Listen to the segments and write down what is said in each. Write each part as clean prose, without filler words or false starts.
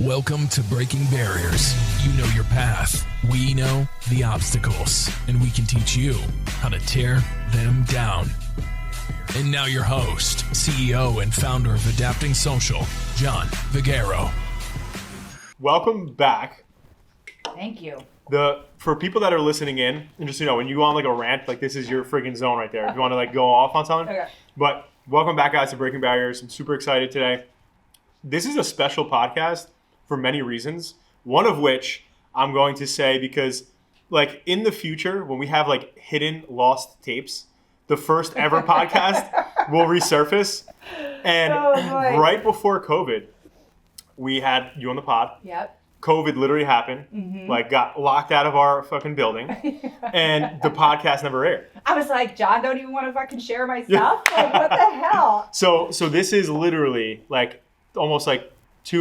Welcome to Breaking Barriers. You know your path. We know the obstacles, and we can teach you how to tear them down. And now your host, CEO and founder of Adapting Social, John Vigero. Welcome back. Thank you. For people that are listening in, and just, when you go on like a rant, like this is your freaking zone right there. If you want to like go off on something. Okay. But welcome back, guys, to Breaking Barriers. I'm super excited today. This is a special podcast for many reasons. One of which I'm going to say because like in the future, when we have like hidden lost tapes, the first ever podcast will resurface. And right before COVID, we had you on the pod. Yep. COVID literally happened, like got locked out of our fucking building, and the podcast never aired. I was like, John, don't even want to fucking share my stuff? Like, what the hell? So this is literally like almost like 2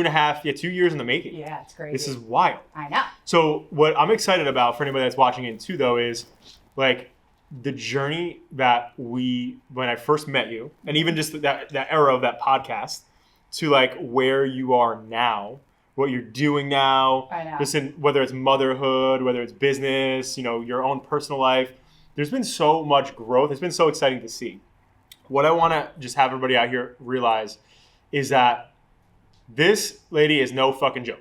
years in the making. Yeah, it's crazy. This is wild. I know. So what I'm excited about for anybody that's watching it too, though, is like the journey that when I first met you, and even just that era of that podcast to like where you are now, what you're doing now, I know. just in whether it's motherhood, whether it's business, your own personal life. There's been so much growth. It's been so exciting to see. What I want to just have everybody out here realize is that this lady is no fucking joke.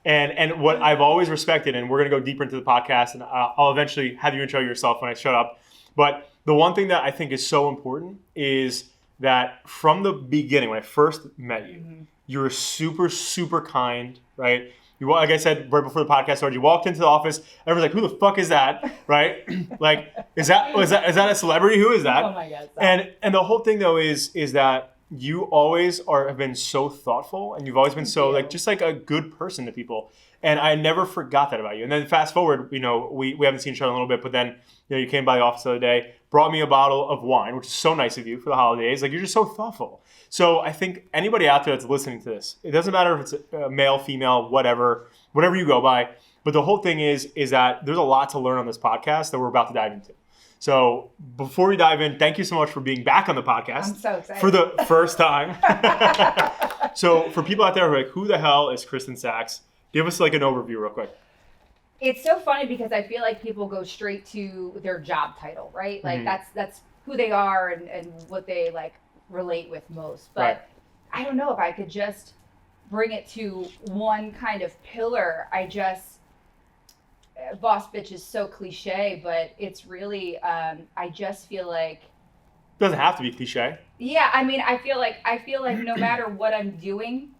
And what I've always respected, and we're going to go deeper into the podcast, and I'll eventually have you intro yourself when I shut up. But the one thing that I think is so important is that from the beginning, when I first met you, you were super, super kind, right? You, like I said right before the podcast started, you walked into the office, everyone's like, who the fuck is that, right? Like, is that a celebrity? Who is that? Oh my God. And the whole thing though is that you always have been so thoughtful, and you've always been so like just like a good person to people. And I never forgot that about you. And then fast forward, we haven't seen each other in a little bit, but then you came by the office the other day, brought me a bottle of wine, which is so nice of you for the holidays. Like, you're just so thoughtful. So I think anybody out there that's listening to this, it doesn't matter if it's a male, female, whatever you go by. But the whole thing is that there's a lot to learn on this podcast that we're about to dive into. So before we dive in, thank you so much for being back on the podcast. I'm so excited. For the first time. So for people out there who are like, who the hell is Christen Sachs? Give us like an overview real quick. It's so funny because I feel like people go straight to their job title, right? Like that's who they are and what they like relate with most. But right. I don't know if I could just bring it to one kind of pillar. Boss bitch is so cliche, but it's really, I just feel like. It doesn't have to be cliche. Yeah, I mean, I feel like no matter what I'm doing,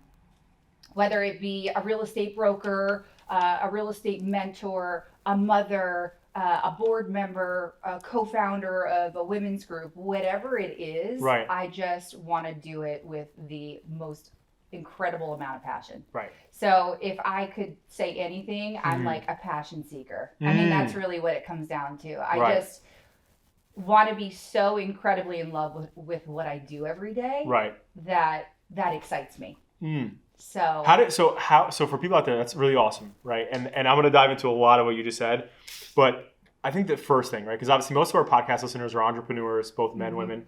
whether it be a real estate broker, a real estate mentor, a mother, a board member, a co-founder of a women's group, whatever it is, right. I just want to do it with the most incredible amount of passion. Right. So if I could say anything, I'm like a passion seeker. I mean, that's really what it comes down to. I just want to be so incredibly in love with what I do every day. Right. That excites me. So for people out there, that's really awesome, right? And I'm going to dive into a lot of what you just said, but I think the first thing, right? Because obviously most of our podcast listeners are entrepreneurs, both men, women.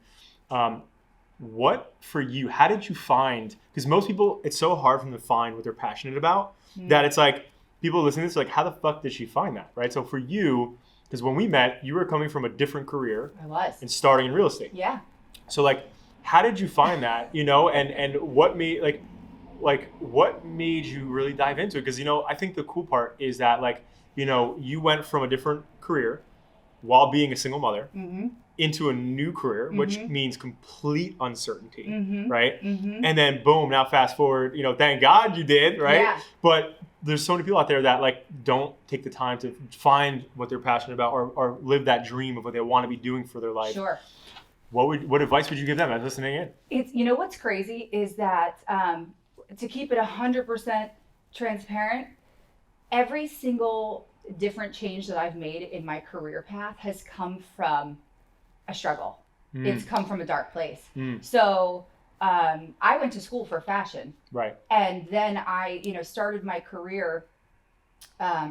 What for you? How did you find? Because most people, it's so hard for them to find what they're passionate about that it's like people listening to this are like, how the fuck did she find that, right? So for you, because when we met, you were coming from a different career. I was. And starting in real estate. Yeah. So like, how did you find that? And what made what made you really dive into it? Because I think the cool part is that you went from a different career while being a single mother into a new career, which means complete uncertainty, right? And then boom, now fast forward, thank God you did, right? Yeah. But there's so many people out there that don't take the time to find what they're passionate about or live that dream of what they want to be doing for their life. Sure. What advice would you give them as listening in? It's what's crazy is that to keep it 100% transparent, every single different change that I've made in my career path has come from a struggle. It's come from a dark place. So I went to school for fashion. Right. And then I, started my career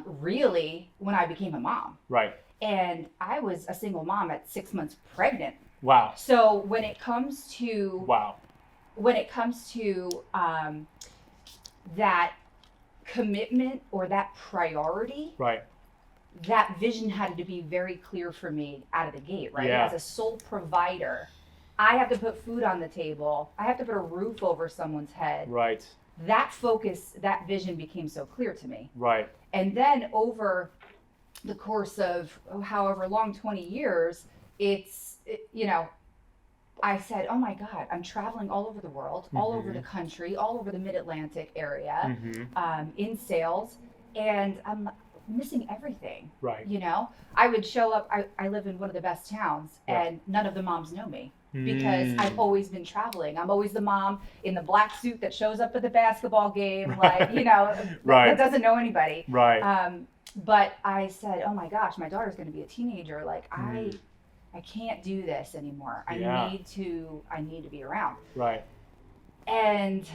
really when I became a mom. Right. And I was a single mom at 6 months pregnant. Wow. So when it comes to wow. that commitment or that priority, Right. that vision had to be very clear for me out of the gate, right? Yeah. As a sole provider, I have to put food on the table. I have to put a roof over someone's head. Right. That focus, that vision became so clear to me. Right. And then over the course of however long, 20 years, I said, oh my God, I'm traveling all over the world, all over the country, all over the mid-Atlantic area, in sales, and I'm missing everything. Right. I would show up, I live in one of the best towns, and none of the moms know me because I've always been traveling. I'm always the mom in the black suit that shows up at the basketball game, that doesn't know anybody. Right. But I said, oh my gosh, my daughter's going to be a teenager. Like I can't do this anymore. I need to be around. Right. And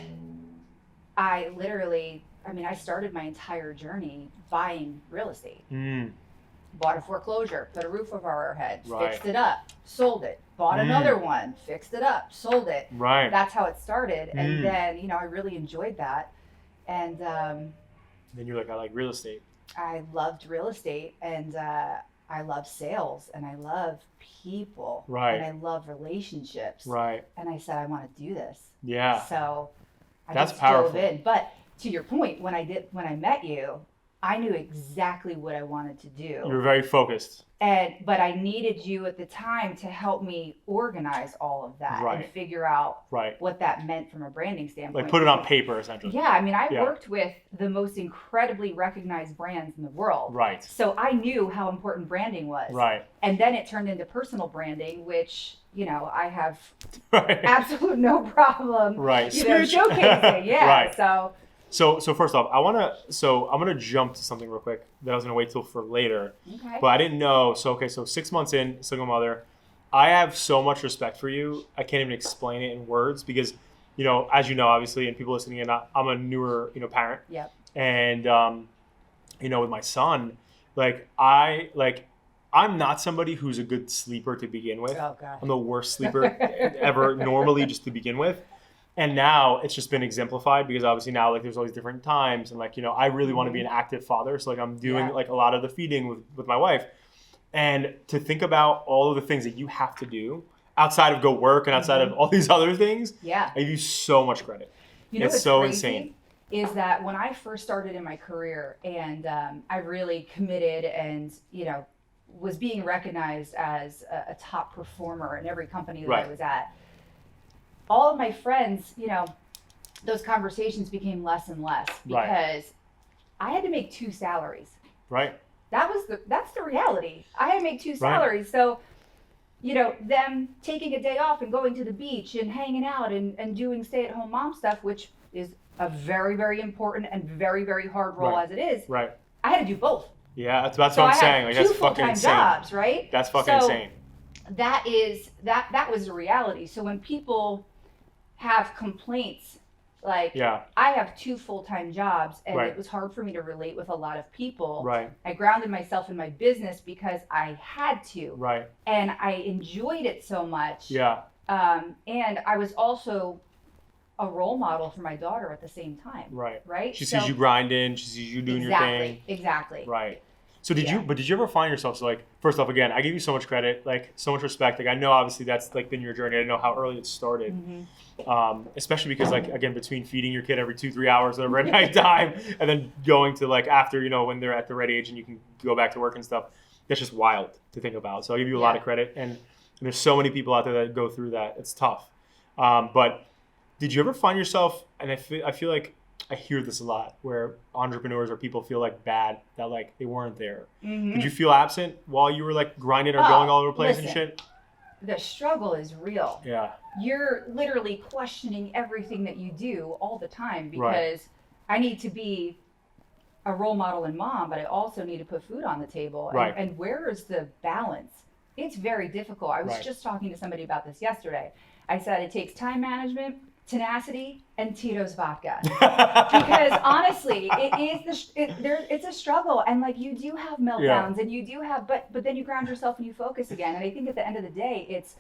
I started my entire journey buying real estate. Bought a foreclosure, put a roof over our heads, fixed it up, sold it, bought another one, fixed it up, sold it. Right. That's how it started. And then, I really enjoyed that. And then you're like, I like real estate. I loved real estate, and I love sales, and I love people. Right. And I love relationships. Right. And I said, I want to do this. Yeah. So I That's just powerful. dove in. But to your point, when I met you, I knew exactly what I wanted to do. You were very focused. But I needed you at the time to help me organize all of that and figure out what that meant from a branding standpoint. Like put it on paper, essentially. Yeah, I worked with the most incredibly recognized brands in the world. Right. So I knew how important branding was. Right. And then it turned into personal branding, which, I have absolute no problem. Right. Showcasing. Yeah. Right. So So first off, I'm gonna jump to something real quick that I was gonna wait till for later. Okay. But I didn't know. So 6 months in, single mother. I have so much respect for you. I can't even explain it in words because, as you know, obviously, and people listening in, I'm a newer, parent. Yep. And with my son, I'm not somebody who's a good sleeper to begin with. Oh God. I'm the worst sleeper ever normally just to begin with. And now it's just been exemplified because obviously now there's all these different times and I really want to be an active father. So I'm doing a lot of the feeding with my wife. And to think about all of the things that you have to do outside of go work and outside of all these other things, I give you so much credit. It's so crazy insane. Is that when I first started in my career and I really committed and, was being recognized as a top performer in every company that I was at, all of my friends, those conversations became less and less because I had to make 2 salaries. Right. That's the reality. I had to make 2 salaries. So, them taking a day off and going to the beach and hanging out and doing stay-at-home mom stuff, which is a very, very important and very, very hard role as it is. Right. I had to do both. Yeah, that's what I'm saying. Like, that's full-time fucking insane. jobs, right? That's fucking insane. That was the reality. So when people have complaints like I have 2 full-time jobs and it was hard for me to relate with a lot of people. Right. I grounded myself in my business because I had to. Right. And I enjoyed it so much. Yeah. And I was also a role model for my daughter at the same time. Right. Right. She sees you grinding. She sees you doing your thing. Exactly. Right. So did you ever find yourself, first off, again, I give you so much credit, so much respect. I know obviously that's been your journey. I know how early it started. Especially because again, between feeding your kid every 2-3 hours over at nighttime and then going to after, when they're at the right age and you can go back to work and stuff, that's just wild to think about. So I'll give you a lot of credit. And there's so many people out there that go through that. It's tough. But did you ever find yourself, and I feel like I hear this a lot, where entrepreneurs or people feel bad that they weren't there. Did you feel absent while you were grinding or going all over the place and shit? The struggle is real. Yeah. You're literally questioning everything that you do all the time because I need to be a role model and mom, but I also need to put food on the table. And where is the balance? It's very difficult. I was just talking to somebody about this yesterday. I said it takes time management, tenacity, and Tito's vodka. Because honestly, it's a struggle, and you do have meltdowns, and you do have, but then you ground yourself and you focus again. And I think at the end of the day, it's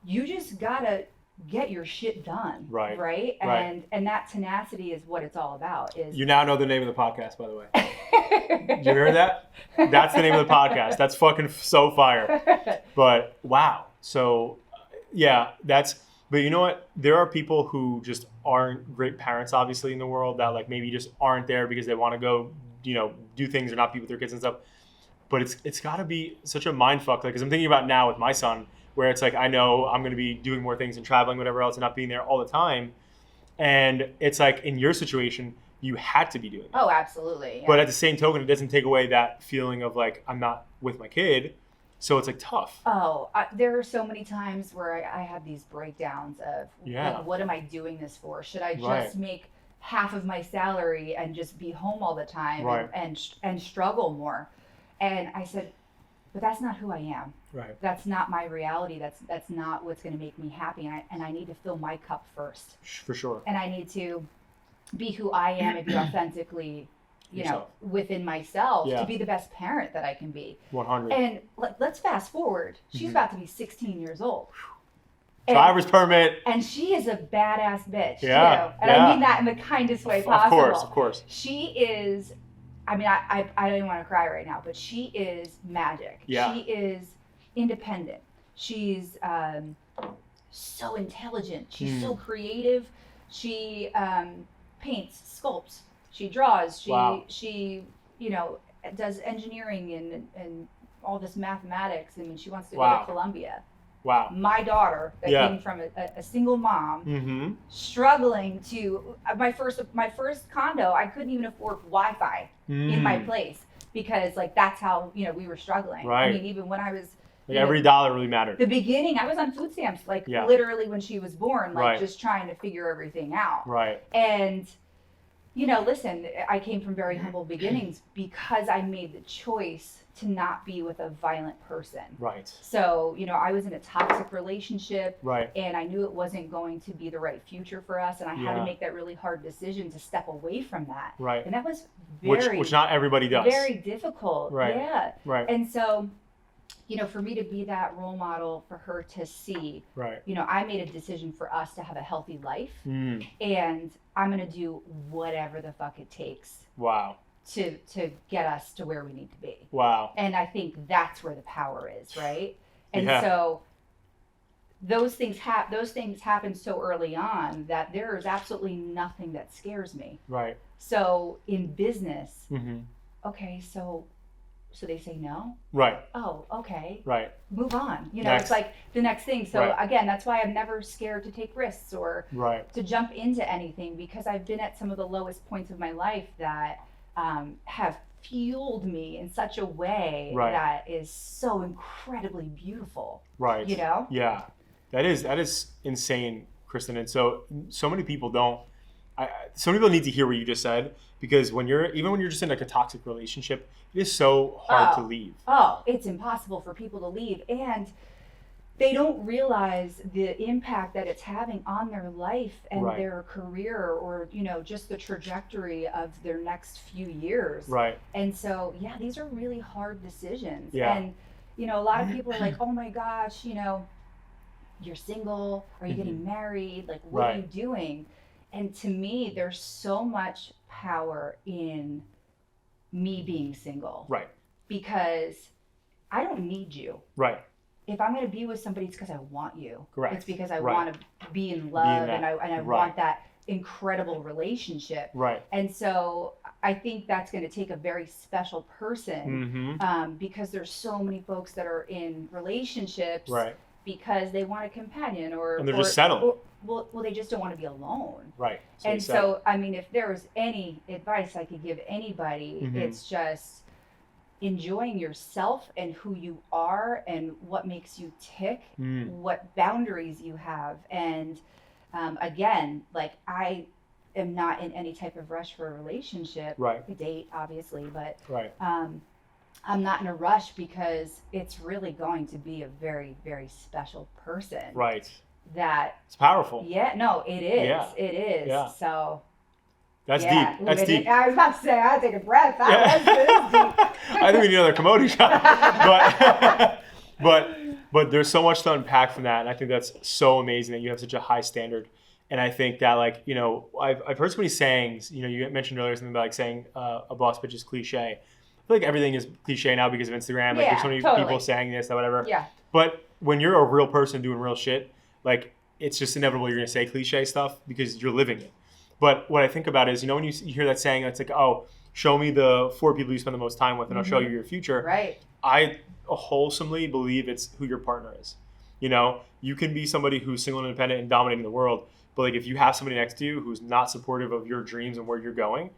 you just gotta Right. your shit done. Right. Right. Right. And that tenacity is what it's all about. Is You now know the name of the podcast, by the way. Did you hear that? That's the name of the podcast. That's fucking so fire. But wow. So yeah, but you know what? There are people who just aren't great parents, obviously, in the world that like maybe just aren't there because they want to go, do things or not be with their kids and stuff. But it's got to be such a mind fuck. Like, because I'm thinking about now with my son, where it's like, I know I'm going to be doing more things and traveling, whatever else, and not being there all the time. And it's like, in your situation, you had to be doing it. Oh, absolutely. Yeah. But at the same token, it doesn't take away that feeling of like, I'm not with my kid. So it's like tough. Oh, there are so many times where I had these breakdowns of, like, what am I doing this for? Should I just make half of my salary and just be home all the time and struggle more? And I said, but that's not who I am. Right. That's not my reality. That's not what's going to make me happy. And I need to fill my cup first. For sure. And I need to be who I am and be authentically, within myself to be the best parent that I can be. 100. And let's fast forward. She's about to be 16 years old. Driver's permit. And she is a badass bitch, yeah, too. And I mean that in the kindest way possible. Of course. She is, I mean, I don't even want to cry right now, but she is magic. Yeah. She is independent. She's so intelligent. She's so creative. She paints, sculpts. She draws. She does engineering and all this mathematics. I mean, she wants to go to Columbia. Wow. My daughter that came from a single mom, struggling to my first condo. I couldn't even afford Wi-Fi in my place because that's how we were struggling. Right. I mean, even when I was every dollar really mattered. The beginning, I was on food stamps literally when she was born, just trying to figure everything out. Right. And listen, I came from very humble beginnings because I made the choice to not be with a violent person. Right. So, I was in a toxic relationship. Right. And I knew it wasn't going to be the right future for us. And I had to make that really hard decision to step away from that. Right. And that was which not everybody does. Very difficult. Right. Yeah. Right. And so, for me to be that role model for her to see, right. I made a decision for us to have a healthy life. And I'm going to do whatever the fuck it takes. Wow. To get us to where we need to be. Wow. And I think that's where the power is, right? And so those things happen so early on that there is absolutely nothing that scares me. Right. So in business, okay, so they say no? Right. Oh, okay. Right. Move on. Next. It's like the next thing. So again, that's why I'm never scared to take risks or to jump into anything because I've been at some of the lowest points of my life that have fueled me in such a way that is so incredibly beautiful. Right. Yeah. That is insane, Christen. And so many people some people need to hear what you just said because when you're just in like a toxic relationship, it is so hard to leave. Oh, it's impossible for people to leave. And they don't realize the impact that it's having on their life and their career or, just the trajectory of their next few years. Right. And so, these are really hard decisions. Yeah. And, a lot of people are like, oh my gosh, you're single. Are you getting married? Like, what are you doing? And to me, there's so much power in me being single. Right. Because I don't need you. Right. If I'm going to be with somebody, it's because I want you. Correct. It's because I want to be in love and I want that incredible relationship. Right. And so I think that's going to take a very special person because there's so many folks that are in relationships because they want a companion and they're just settling. Well, they just don't want to be alone. Right. And so, I mean, if there was any advice I could give anybody, it's just enjoying yourself and who you are and what makes you tick, what boundaries you have. And again, like I am not in any type of rush for a relationship. Right. A date, obviously, but I'm not in a rush because it's really going to be a very, very special person. Right. That it's powerful. Yeah, no, it is. Yeah. It is. Yeah. So that's deep. That's deep. I was about to say, I take a breath. That was deep. I think we need another Commodity shot. But But there's so much to unpack from that. And I think that's so amazing that you have such a high standard. And I think that, like, you know, I've heard so many sayings. You know, you mentioned earlier something about like saying a boss bitch is cliche. I feel like everything is cliche now because of Instagram. Like, there's so many people saying this, that, whatever. Yeah. But when you're a real person doing real shit, like, it's just inevitable you're going to say cliche stuff because you're living it. But what I think about is, you know, when you hear that saying, it's like, oh, show me the 4 people you spend the most time with and I'll show you your future. Right. I wholesomely believe it's who your partner is. You know, you can be somebody who's single and independent and dominating the world. But like, if you have somebody next to you who's not supportive of your dreams and where you're going,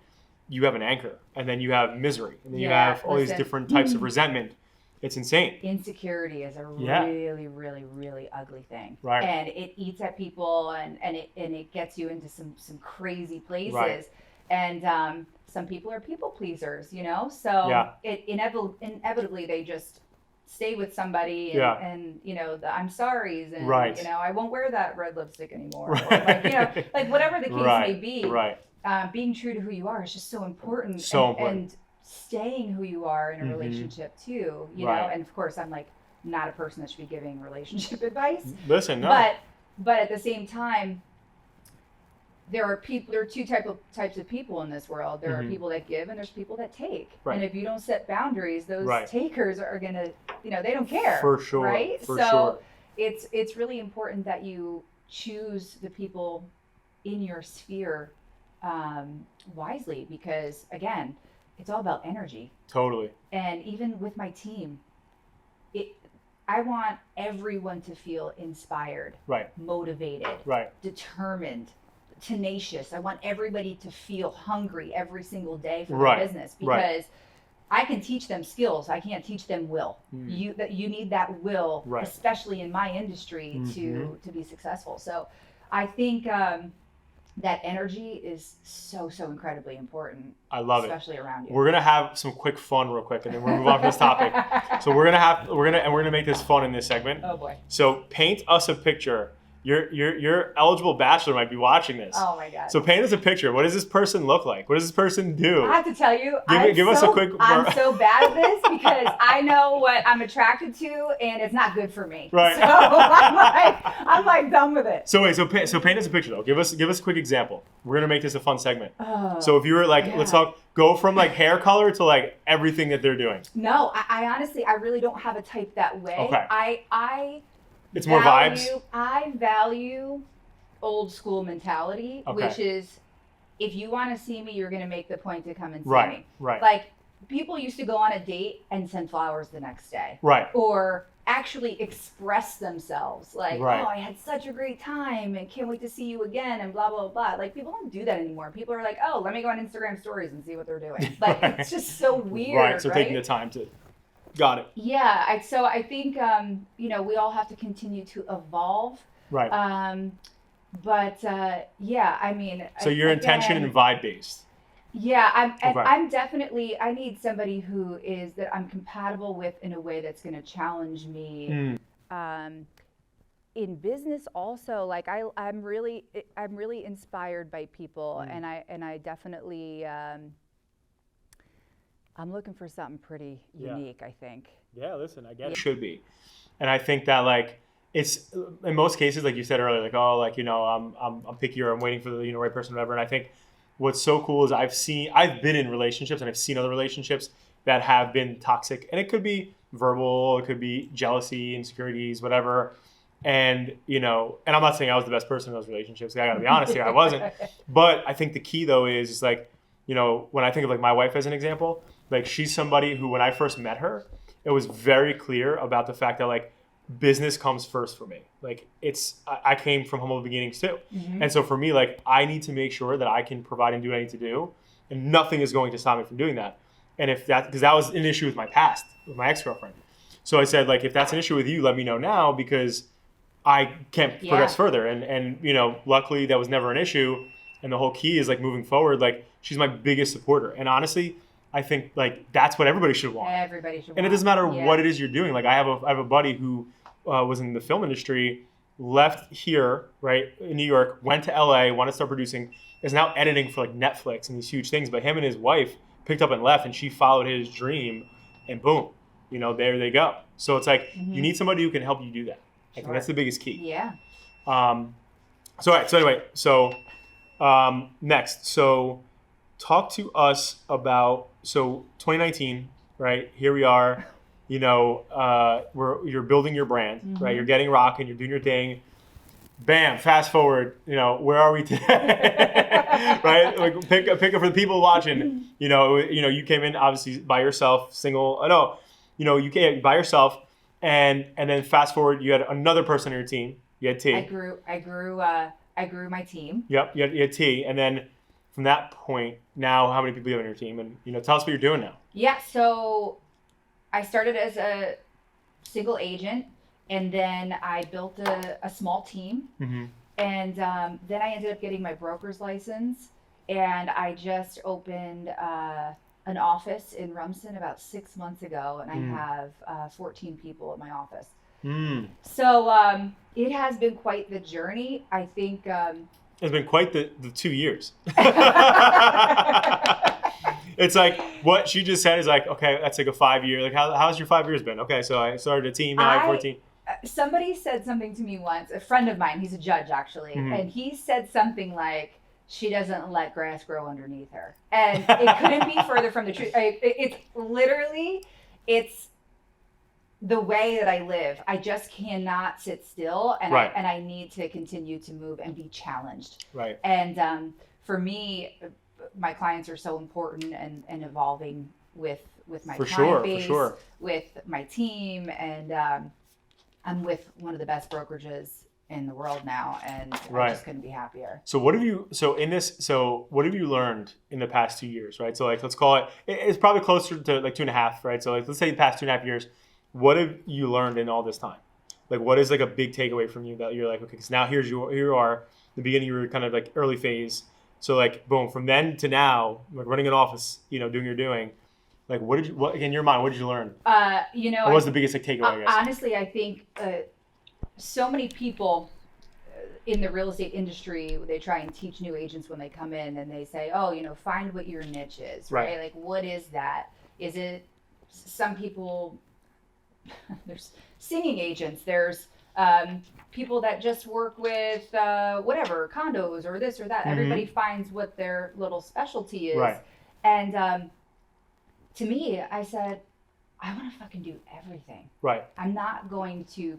you have an anchor. And then you have misery. And then you have all these different types of resentment. It's insane. Insecurity is a really, really, really ugly thing. Right. And it eats at people and it gets you into some crazy places. Right. And some people are people pleasers, you know? So it inevitably they just stay with somebody and you know, the I'm sorry's and you know, I won't wear that red lipstick anymore. Or like, you know, like whatever the case may be. Right. Being true to who you are is just so important. And staying who you are in a relationship too, you know, and of course I'm like not a person that should be giving relationship advice. Listen, no. But at the same time, there are two types of people in this world. There are people that give and there's people that take. Right. And if you don't set boundaries, those takers are gonna, you know, they don't care. For sure. Right? So it's really important that you choose the people in your sphere wisely, because again, it's all about energy. Totally. And even with my team, I want everyone to feel inspired, motivated, determined, tenacious. I want everybody to feel hungry every single day for their business, because I can teach them skills. I can't teach them will. You need that will, especially in my industry, to be successful. So I think that energy is so incredibly important. I love especially around you. We're gonna have some quick fun real quick, and then we'll move on from this topic. So we're gonna make this fun in this segment. Oh boy. So paint us a picture. Your eligible bachelor might be watching this. Oh my God. So paint us a picture. What does this person look like? What does this person do? I have to tell you, give us a quick. I'm so bad at this because I know what I'm attracted to, and it's not good for me. Right. So I'm like done with it. So wait, so paint us a picture though. Give us a quick example. We're gonna make this a fun segment. So if you were like, let's go from like hair color to like everything that they're doing. No, I honestly, I really don't have a type that way. Okay. It's more vibes. I value old school mentality, which is if you want to see me, you're going to make the point to come and see me. Right. Like people used to go on a date and send flowers the next day. Right. Or actually express themselves like, oh, I had such a great time and can't wait to see you again and blah, blah, blah. Like people don't do that anymore. People are like, oh, let me go on Instagram stories and see what they're doing. Like it's just so weird. Right. So taking the time to. Got it. Yeah, so I think you know, we all have to continue to evolve. Right. But yeah, I mean. So you're intention and vibe based. Yeah, I'm definitely. I need somebody who is that I'm compatible with in a way that's going to challenge me. In business, also, like I'm really inspired by people, and I definitely. I'm looking for something pretty unique, I think. Yeah, listen, I guess it should be. And I think that like it's in most cases, like you said earlier, like, oh, like, you know, I'm picky or I'm waiting for the, you know, right person or whatever. And I think what's so cool is I've been in relationships and I've seen other relationships that have been toxic. And it could be verbal, it could be jealousy, insecurities, whatever. And, you know, and I'm not saying I was the best person in those relationships. I gotta be honest here, I wasn't. But I think the key though is like, you know, when I think of like my wife as an example, like she's somebody who, when I first met her, it was very clear about the fact that like business comes first for me. Like I came from humble beginnings too. And so for me, like I need to make sure that I can provide and do what I need to do, and nothing is going to stop me from doing that. And because that was an issue with my past, with my ex-girlfriend. So I said, like, if that's an issue with you, let me know now, because I can't progress further. And you know, luckily that was never an issue. And the whole key is like moving forward, like she's my biggest supporter. And honestly, I think like that's what everybody should want. And it doesn't matter what it is you're doing. Like I have a buddy who was in the film industry, left here, right, in New York, went to LA, wanted to start producing, is now editing for like Netflix and these huge things. But him and his wife picked up and left, and she followed his dream, and boom, there they go. So it's like you need somebody who can help you do that. I think that's the biggest key. Yeah. So anyway, next, so talk to us about 2019, right? Here we are. You're building your brand, right? You're getting rocking. You're doing your thing. Bam! Fast forward. Where are we today? Right? Like pick up for the people watching. You came in obviously by yourself, single. No, you came by yourself, and then fast forward, you had another person on your team. You had T. I grew my team. Yep, you had T, and then from that point, now how many people you have on your team, and tell us what you're doing now. Yeah. So I started as a single agent. And then I built a small team, and then I ended up getting my broker's license, and I just opened an office in Rumson about 6 months ago, and I have 14 people at my office. So it has been quite the journey. I think it's been quite the 2 years. It's like what she just said is like, okay, that's like a 5 year. Like how's your 5 years been? Okay, so I started a team, now I have 14. Somebody said something to me once, a friend of mine, he's a judge actually, and he said something like, she doesn't let grass grow underneath her. And it couldn't be further from the truth. It's literally, it's the way that I live. I just cannot sit still, and I need to continue to move and be challenged. Right. And for me, my clients are so important and evolving with my client base, with my team, and I'm with one of the best brokerages in the world now, and I just couldn't be happier. So what have you learned in the past 2 years, right? So like, let's call it's probably closer to like 2.5, right? So like, let's say the past 2.5 years, what have you learned in all this time? Like, what is like a big takeaway from you that you're like, okay, because now here you are, the beginning, you were kind of like early phase. So like, boom, from then to now, like running an office, doing your doing. Like, what in your mind, what did you learn? What was the biggest like takeaway, I guess? Honestly, I think so many people in the real estate industry, they try and teach new agents when they come in, and they say, oh, find what your niche is, right? Like, what is that? Is it, some people, there's singing agents, there's people that just work with whatever, condos or this or that. Everybody finds what their little specialty is. Right. And to me, I said, I want to fucking do everything. Right. I'm not going to,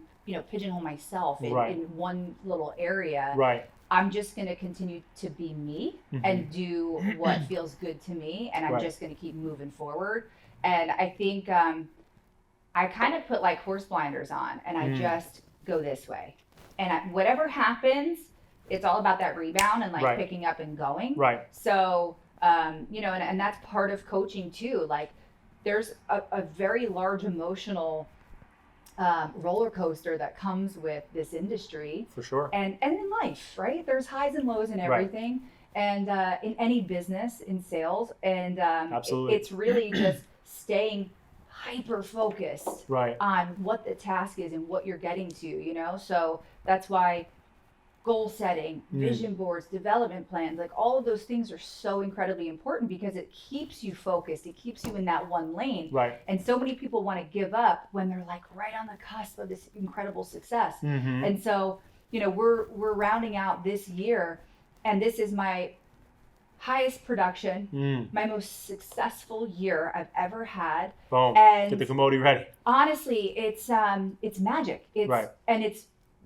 pigeonhole myself in one little area. Right. I'm just going to continue to be me and do what feels good to me. And I'm just going to keep moving forward. And I think I kind of put like horse blinders on, and I just go this way. And whatever happens, it's all about that rebound and like picking up and going. Right. So, and that's part of coaching too. Like, there's a very large emotional roller coaster that comes with this industry. For sure. And in life, right? There's highs and lows in everything. And in any business, in sales. And absolutely. It's really just staying hyper focused on what the task is and what you're getting to, So that's why goal setting, vision boards, development plans, like all of those things are so incredibly important, because it keeps you focused. It keeps you in that one lane. Right. And so many people want to give up when they're like right on the cusp of this incredible success. And so, we're rounding out this year, and this is my highest production, my most successful year I've ever had. Boom. And get the commodity ready. Honestly, it's magic.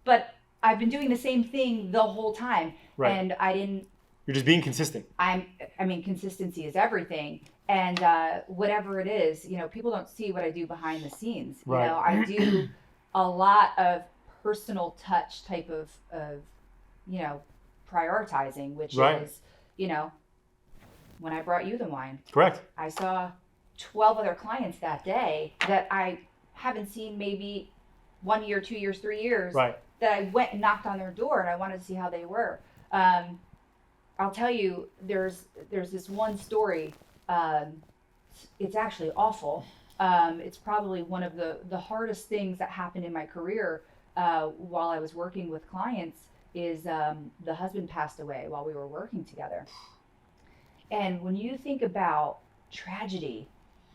But I've been doing the same thing the whole time, and You're just being consistent. Consistency is everything, and whatever it is, people don't see what I do behind the scenes. I do a lot of personal touch type of prioritizing, which is, when I brought you the wine. Correct. I saw 12 other clients that day that I haven't seen maybe 1 year, 2 years, 3 years. That I went and knocked on their door, and I wanted to see how they were. I'll tell you, there's this one story. It's actually awful. It's probably one of the hardest things that happened in my career while I was working with clients. Is the husband passed away while we were working together. And when you think about tragedy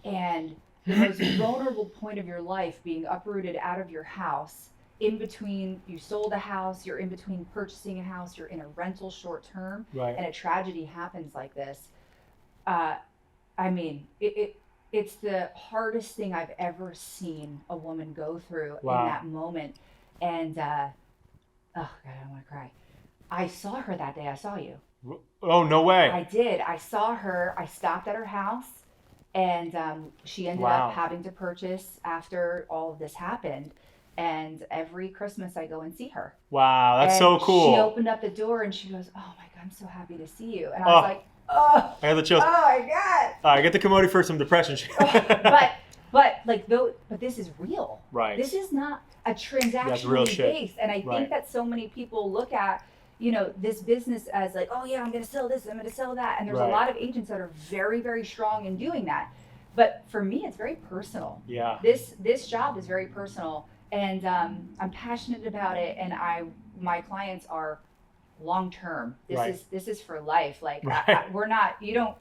and the most vulnerable point of your life, being uprooted out of your house, in between, you sold a house, you're in between purchasing a house, you're in a rental short term, Right. and a tragedy happens like this. I mean, it's the hardest thing I've ever seen a woman go through Wow. in that moment. And, oh God, I don't want to cry. I saw her that day I saw you. Oh, no way. I did. I saw her. I stopped at her house, and she ended Wow. up having to purchase after all of this happened. And every Christmas I go and see her. Wow, that's And so cool. She opened up the door and she goes, "Oh my God, I'm so happy to see you." And I was like, "Oh, I got the chills. oh my God." I get the commodity for some depression. but this is real. Right. This is not a That's real transactionally shit. based. And I think Right. that so many people look at, you know, this business as like, "Oh yeah, I'm going to sell this, I'm going to sell that." And there's Right. a lot of agents that are very, very strong in doing that. But for me, it's very personal. Yeah. This job is very personal, and I'm passionate about it. And my clients are long term. Right. This is for life. Like Right. we're not. You don't.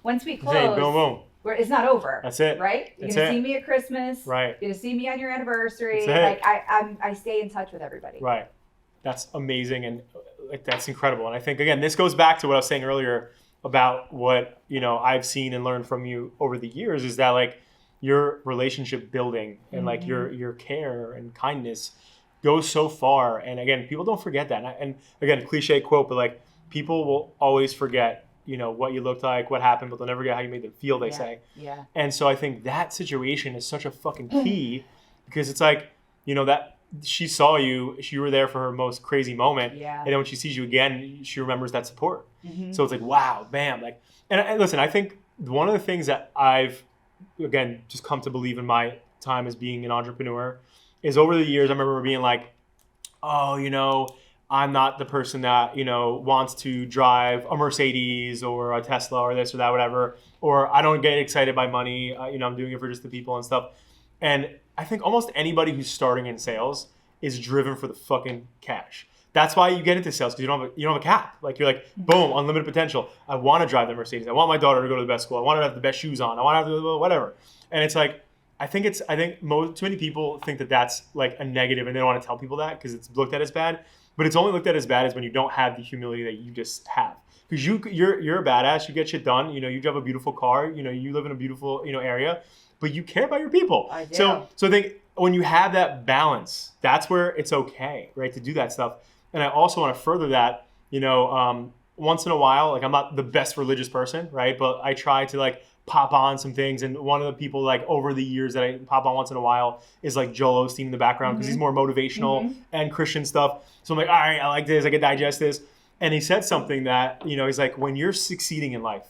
Once we Say, close, boom, boom. it's not over. That's it. Right? You're That's gonna it. see me at Christmas. Right. You're gonna see me on your anniversary. That's it. Like I stay in touch with everybody. Right. That's amazing, and like that's incredible. And I think again, this goes back to what I was saying earlier about what I've seen and learned from you over the years is that like your relationship building and like your care and kindness goes so far. And again, people don't forget that. And again, cliche quote, but like people will always forget what you looked like, what happened, but they'll never forget how you made them feel. They say. Yeah. And so I think that situation is such a fucking key because it's like that. She saw you, you were there for her most crazy moment. Yeah. And then when she sees you again, she remembers that support. Mm-hmm. So it's like, wow, bam. Like, and listen, I think one of the things that I've, again, just come to believe in my time as being an entrepreneur is over the years, I remember being like, oh, I'm not the person that, wants to drive a Mercedes or a Tesla or this or that, whatever. Or I don't get excited by money. I'm doing it for just the people and stuff. And I think almost anybody who's starting in sales is driven for the fucking cash. That's why you get into sales because you don't have a cap. Like you're like, boom, unlimited potential. I want to drive the Mercedes. I want my daughter to go to the best school. I want her to have the best shoes on. I want her to have whatever. And it's like, I think too many people think that that's like a negative and they don't want to tell people that because it's looked at as bad. But it's only looked at as bad as when you don't have the humility that you just have. Because you're a badass. You get shit done. You drive a beautiful car. You live in a beautiful area. But you care about your people. I do. So I think when you have that balance, that's where it's okay, right, to do that stuff. And I also want to further that, once in a while, like I'm not the best religious person, right? But I try to like pop on some things. And one of the people like over the years that I pop on once in a while is like Joel Osteen in the background because he's more motivational and Christian stuff. So I'm like, all right, I like this. I can digest this. And he said something that, he's like, when you're succeeding in life,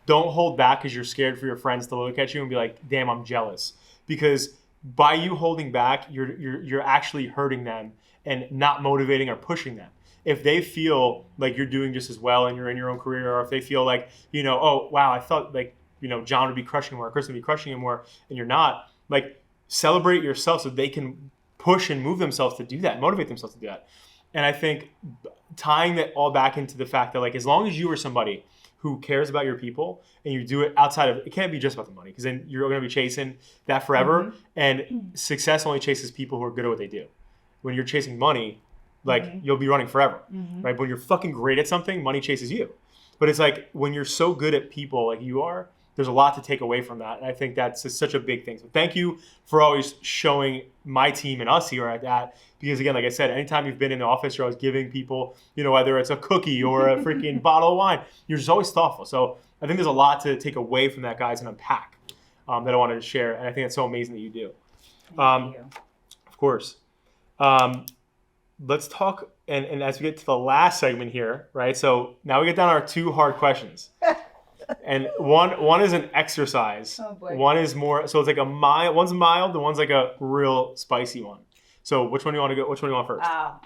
don't hold back because you're scared for your friends to look at you and be like, damn, I'm jealous. Because by you holding back, you're actually hurting them and not motivating or pushing them. If they feel like you're doing just as well and you're in your own career, or if they feel like, oh, wow, I thought like, John would be crushing him more, Kristen would be crushing him more, and you're not, like celebrate yourself so they can push and move themselves to do that, motivate themselves to do that. And I think tying that all back into the fact that like, as long as you are somebody who cares about your people and you do it outside of, it can't be just about the money because then you're going to be chasing that forever. And success only chases people who are good at what they do. When you're chasing money, like you'll be running forever, right? But when you're fucking great at something, money chases you. But it's like when you're so good at people like you are, there's a lot to take away from that. And I think that's such a big thing. So thank you for always showing my team and us here at that. Because again, like I said, anytime you've been in the office, you're always giving people, whether it's a cookie or a freaking bottle of wine, you're just always thoughtful. So I think there's a lot to take away from that, guys, and unpack that I wanted to share. And I think it's so amazing that you do. Thank you. Of course. Let's talk, and as we get to the last segment here, right? So now we get down to our 2 hard questions. And one is an exercise. Oh boy. One is more, so it's like one's mild, and one's like a real spicy one. So which one do you want to go? Which one do you want first? Oh,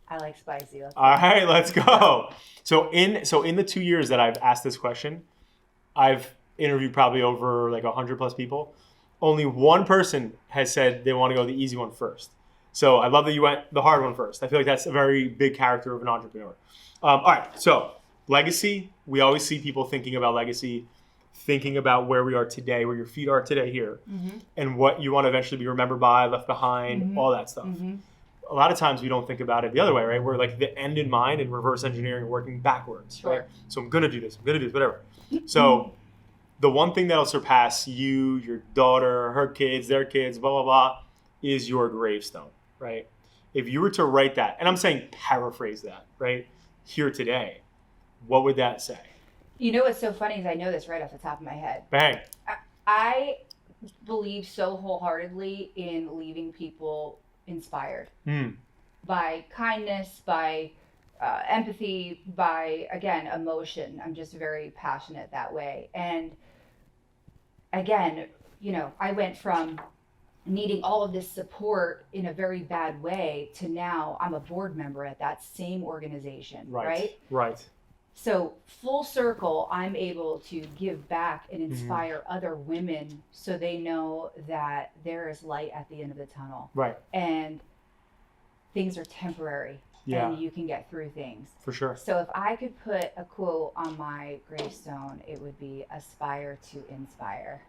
I like spicy. All right, let's go. So in the 2 years that I've asked this question, I've interviewed probably over like 100 plus people. Only one person has said they want to go the easy one first. So I love that you went the hard one first. I feel like that's a very big character of an entrepreneur. All right, so legacy. We always see people thinking about legacy. thinking about where we are today, where your feet are today here, and what you want to eventually be remembered by, left behind, all that stuff. A lot of times we don't think about it the other way, right? We're like the end in mind and reverse engineering, working backwards, right? So I'm going to do this, whatever. So the one thing that'll surpass you, your daughter, her kids, their kids, blah, blah, blah, is your gravestone, right? If you were to write that, and I'm saying paraphrase that, right? Here today, what would that say? You know what's so funny is I know this right off the top of my head. Bang. I believe so wholeheartedly in leaving people inspired by kindness, by empathy, by, again, emotion. I'm just very passionate that way. And again, you know, I went from needing all of this support in a very bad way to now I'm a board member at that same organization, right? Right. So full circle, I'm able to give back and inspire other women so they know that there is light at the end of the tunnel. Right. And things are temporary. Yeah. And you can get through things. For sure. So if I could put a quote on my gravestone, it would be aspire to inspire.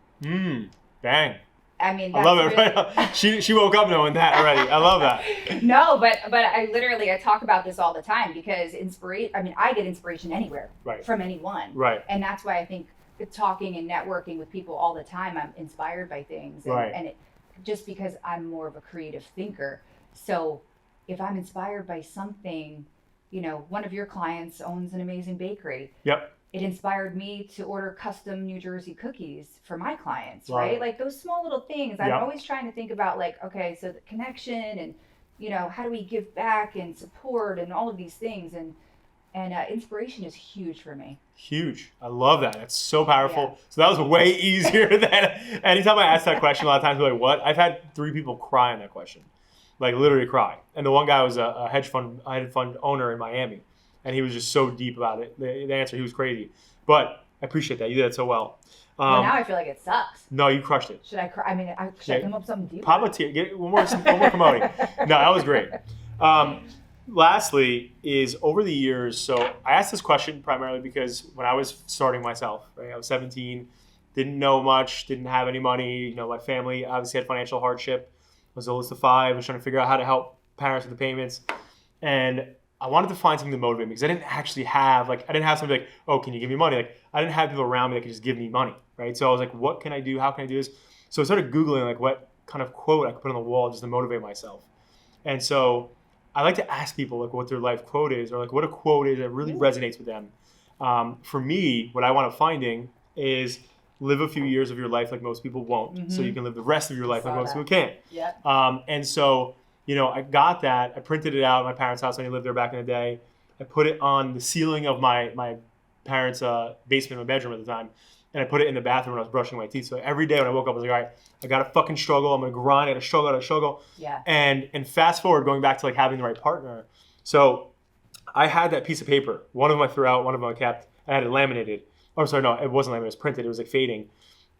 Bang. I mean, I love it. Really... Right? She woke up knowing that already. I love that. No, but I talk about this all the time because I get inspiration anywhere from anyone. Right. And that's why I think talking and networking with people all the time, I'm inspired by things. And it just because I'm more of a creative thinker. So if I'm inspired by something, you know, one of your clients owns an amazing bakery. Yep. It inspired me to order custom New Jersey cookies for my clients, right? Like those small little things. I'm always trying to think about like, okay, so the connection and, you know, how do we give back and support and all of these things. And inspiration is huge for me. Huge. I love that. It's so powerful. Yeah. So that was way easier than anytime I ask that question, a lot of times they're like, what? I've had 3 people cry on that question. Like literally cry. And the one guy was a hedge fund owner in Miami. And he was just so deep about it. The answer, he was crazy. But I appreciate that. You did that so well. Well, now I feel like it sucks. No, you crushed it. Should I cry? I mean, should I come up with something deeper? Pop a tear. Get one more promoting. No, that was great. Lastly is over the years, so I asked this question primarily because when I was starting myself, right, I was 17, didn't know much, didn't have any money. You know, my family obviously had financial hardship. I was the oldest of 5. I was trying to figure out how to help parents with the payments. And I wanted to find something to motivate me because I didn't actually have, I didn't have somebody like, oh, can you give me money? Like, I didn't have people around me that could just give me money, right? So I was like, what can I do? How can I do this? So I started Googling, like, what kind of quote I could put on the wall just to motivate myself. And so I like to ask people, like, what their life quote is or, like, what a quote is that really resonates with them. For me, what I want to finding is live a few years of your life like most people won't, so you can live the rest of your life like most people can. Yeah. And so, you know, I got that. I printed it out at my parents' house when I lived there back in the day. I put it on the ceiling of my parents' basement, my bedroom at the time. And I put it in the bathroom when I was brushing my teeth. So every day when I woke up, I was like, all right, I got to fucking struggle. I'm going to grind. I got to struggle. Yeah. And fast forward, going back to like having the right partner. So I had that piece of paper. One of them I threw out, one of them I kept. I had it laminated. Oh, sorry, no, it wasn't laminated. It was printed. It was like fading.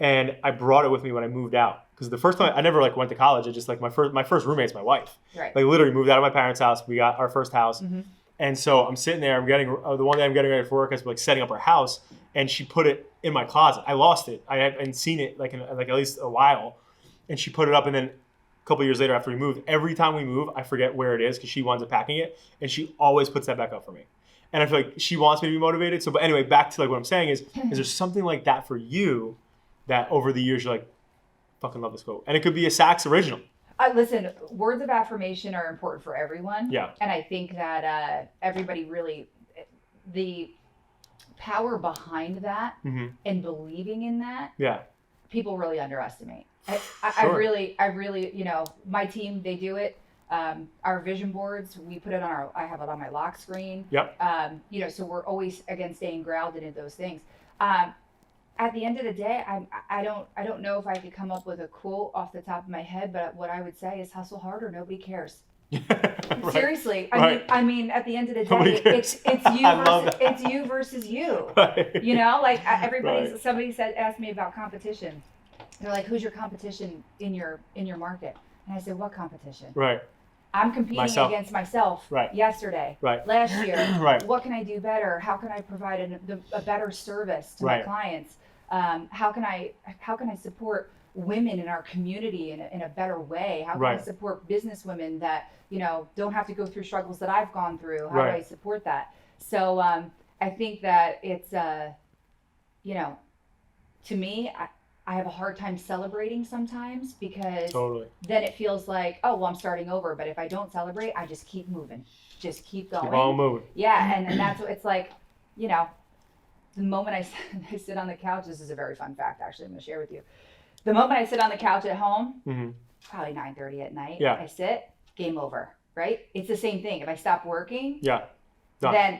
And I brought it with me when I moved out. Because the first time, I never like went to college. I just like my first roommate's my wife. Right. Like literally moved out of my parents' house. We got our first house. And so I'm sitting there, the one day I'm getting ready for work, I was like setting up our house, and she put it in my closet. I lost it. I hadn't seen it like in like at least a while. And she put it up, and then a couple years later after we moved, every time we move, I forget where it is because she winds up packing it, and she always puts that back up for me. And I feel like she wants me to be motivated. So, but anyway, back to like what I'm saying is there something like that for you that over the years you're like, fucking love this quote. And it could be a Sachs original. Listen, words of affirmation are important for everyone. Yeah. And I think that everybody really, the power behind that and believing in that, people really underestimate. I really, you know, my team, they do it. Our vision boards, we put it on I have it on my lock screen. Yep. You know, so we're always, again, staying grounded in those things. At the end of the day, I don't know if I could come up with a quote off the top of my head, but what I would say is hustle harder, nobody cares. Right. Seriously. I mean, at the end of the day, it's you versus you. Right. You know, like somebody asked me about competition. They're like, who's your competition in your market? And I said, what competition? Right. I'm competing against myself yesterday, last year. What can I do better? How can I provide a better service to my clients? How can I support women in our community in a better way? How can I support business women that, you know, don't have to go through struggles that I've gone through? How do I support that? So I think that it's, you know, to me, I have a hard time celebrating sometimes because then it feels like, oh, well, I'm starting over. But if I don't celebrate, I just keep moving, just keep going. Keep on moving. Yeah, and that's what it's like, you know, the moment I sit on the couch, this is a very fun fact, actually, I'm going to share with you. The moment I sit on the couch at home, probably 9:30 at night, I sit, game over, right? It's the same thing. If I stop working, then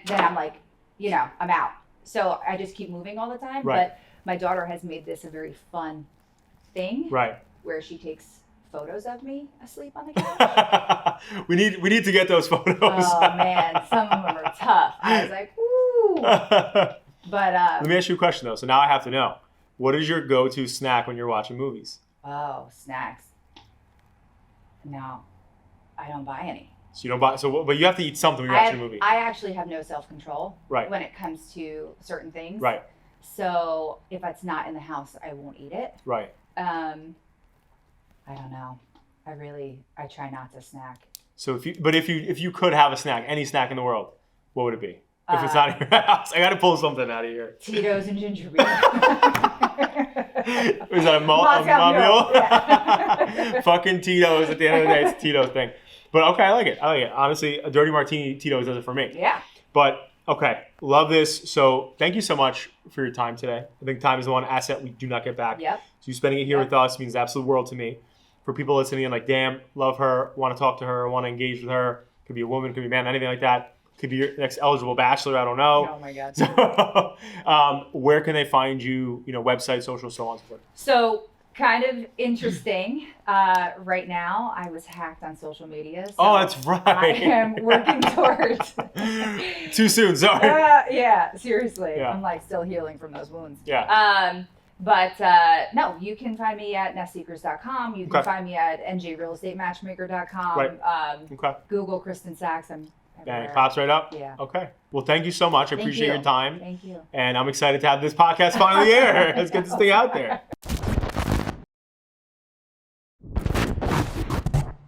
I'm like, you know, I'm out. So I just keep moving all the time. But my daughter has made this a very fun thing, where she takes photos of me asleep on the couch. we need to get those photos. Oh man, some of them are tough. I was like, ooh. But let me ask you a question though. So now I have to know, what is your go-to snack when you're watching movies? Oh, snacks. No, I don't buy any. So you don't buy. So, but you have to eat something when you're watching a movie. I actually have no self-control when it comes to certain things. Right. So if it's not in the house, I won't eat it. Right. I don't know. I try not to snack. So if you could have a snack, any snack in the world, what would it be? If it's not in your house, I got to pull something out of here. Tito's and ginger beer. Is that a mom meal? Yeah. Fucking Tito's. At the end of the day, it's a Tito's thing. But okay, I like it. Honestly, a dirty martini Tito's does it for me. Yeah. But okay, love this. So thank you so much for your time today. I think time is the one asset we do not get back. Yep. So you spending it here with us means the absolute world to me. For people listening and like, damn, love her, want to talk to her, want to engage with her. Could be a woman, could be a man, anything like that. Could be your next eligible bachelor, I don't know. Oh my God. So, where can they find you, you know, website, social, so on and so forth? So kind of interesting. Right now, I was hacked on social media. So that's right. I am working towards. Too soon, sorry. Yeah, seriously. Yeah. I'm like still healing from those wounds. Yeah. But no, you can find me at nestseekers.com. You can find me at njrealestatematchmaker.com. Right. Google Christen Sachs. Bang, it pops right up? Yeah. Okay. Well, thank you so much. I appreciate your time. Thank you. And I'm excited to have this podcast finally air. Let's get this thing out there.